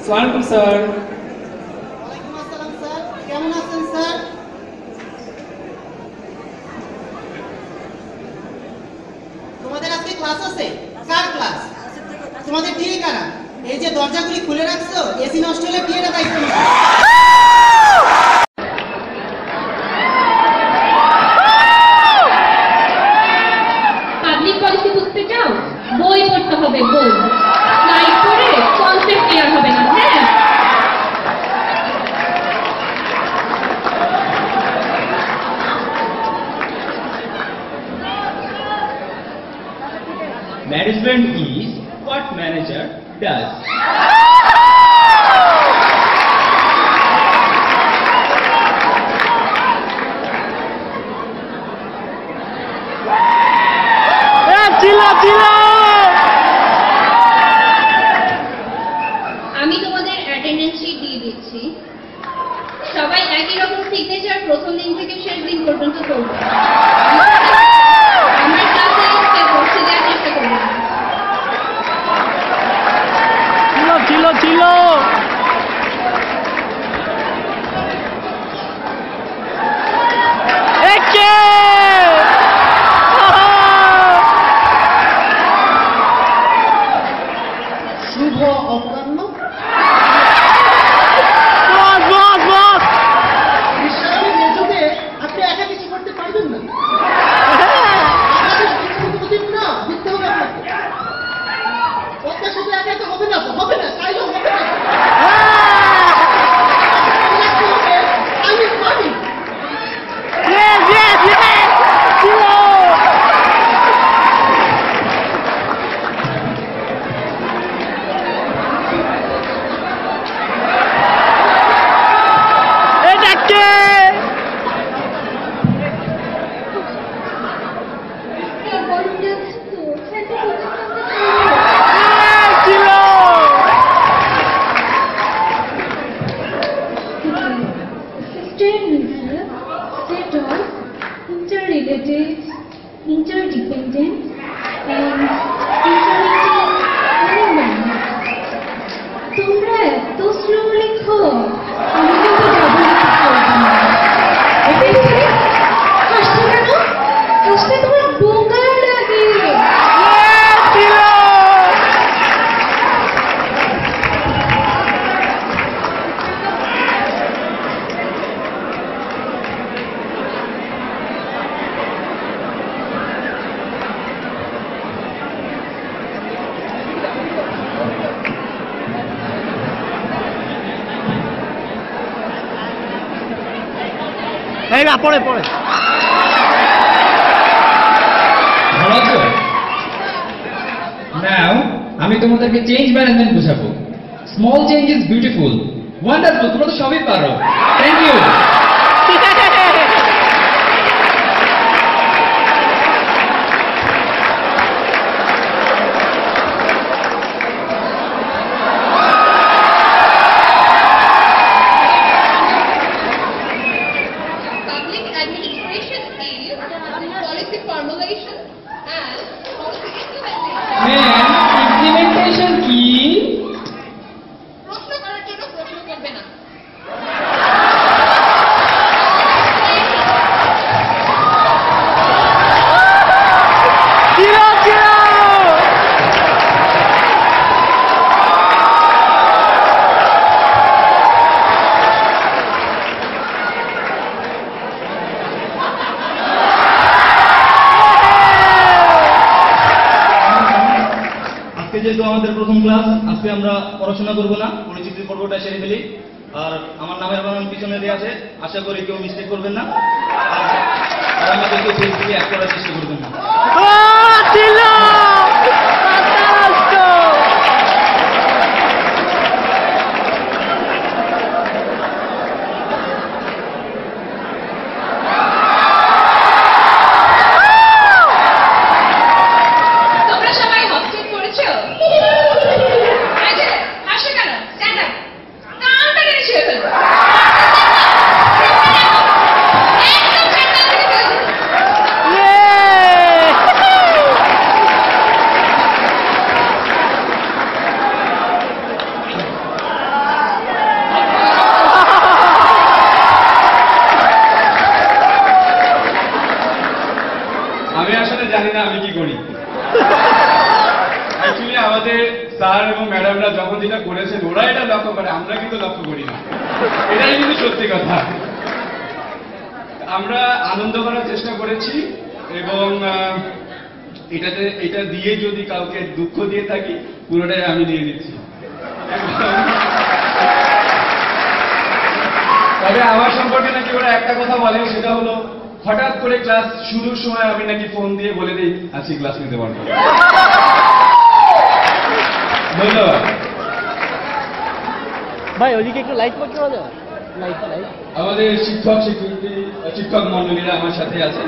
আসসালামু স্যার। ওয়ালাইকুম আসসালাম স্যার, কেমন আছেন স্যার? তোমাদের আজকে ক্লাস আছে? কার ক্লাস? তোমাদের টিএ কারা? এই যে দরজাগুলি খুলে রাখছো, এসি নষ্ট হলে টিএটা দায়িত্ব নিবে। পাবলিক পলিসি বুঝতে চাও? বই পড়তে হবে, বই। স্লাইড করে কনসেপ্ট ক্লিয়ার হবে না। হ্যাঁ, Management is what manager does. আমি তোমাদের অ্যাটেন্ডেন্স শিট দিয়ে দিচ্ছি। সবাই একই রকম সিগনেচার প্রথম দিন থেকে শেষ দিন পর্যন্ত করবে। আমার ক্লাসে কেউ বসে দেওয়ার চেষ্টা করবে না। শুভ অপরাহ্ন। বিশ্বাসের মেজোতে আপনি একা কিছু করতে পারবেন না। আপনাদের কিছু প্রতিদিন না দিতে হবে আপনাকে। পদ্মা সেতু একা একা হবে না তো, হবে না, চাইলেও হবে না। আমি পারি। Interrelated, interdependent, and interrelated. তোমরা এত স্লো লেখো, আমি কিন্তু ডাবল লিখতে পারবো না। হাসছো কেন? হাসলে তোমার বোকা লাগে। পড়ে ভালো আছো? নাও আমি তোমাদেরকে চেঞ্জ ম্যানেজমেন্ট বোঝাবো। Small change is beautiful, wonderful, তোমরা তো সবই পারো। Thank you. Public administration is policy formulation and policy implementation. Ma'am, implementation কি? প্রশ্ন করার জন্য প্রশ্ন করবে না। আজকে যেহেতু আমাদের প্রথম ক্লাস, আজকে আমরা পড়াশোনা করবো না, পরিচিতির পর্বটা সেরে ফেলি। আর আমার নামের বানান পিছনে দেওয়া আছে, আশা করি কেউ মিস্টেক করবেন না, আর আমাদের কেউ ফেস দিয়ে অ্যাড করার চেষ্টা করবেন না। তোমরা সবাই হস্টেল করেছো? হাসো কেন? স্ট্যান্ড আপ, কানটা টেনে ছিঁড়ে ফেলবো। একদম ঠান্ডা থেকে ফেলে দেবো। স্যার এবং ম্যাডামরা যখন যেটা করেছেন ওরা এটা লক্ষ্য করে, আমরা কিন্তু লক্ষ্য করি না। এটাই কিন্তু সত্যি কথা। আমরা আনন্দ করার চেষ্টা করেছি এবং এটা দিয়ে যদি কাউকে দুঃখ দিয়ে থাকি পুরোটাই আমি নিয়ে নিচ্ছি। তবে আমার সম্পর্কে নাকি ওরা একটা কথা বলে, সেটা হলো হঠাৎ করে ক্লাস শুরুর সময় আমি নাকি ফোন দিয়ে বলে দিই আজকে ক্লাস নিতে পারবো। ধন্যবাদ ভাই। ওইদিকে একটু লাইট করতে বলো, লাইট লাইট। আমাদের শিক্ষক মন্ডলীরা আমার সাথে আছে।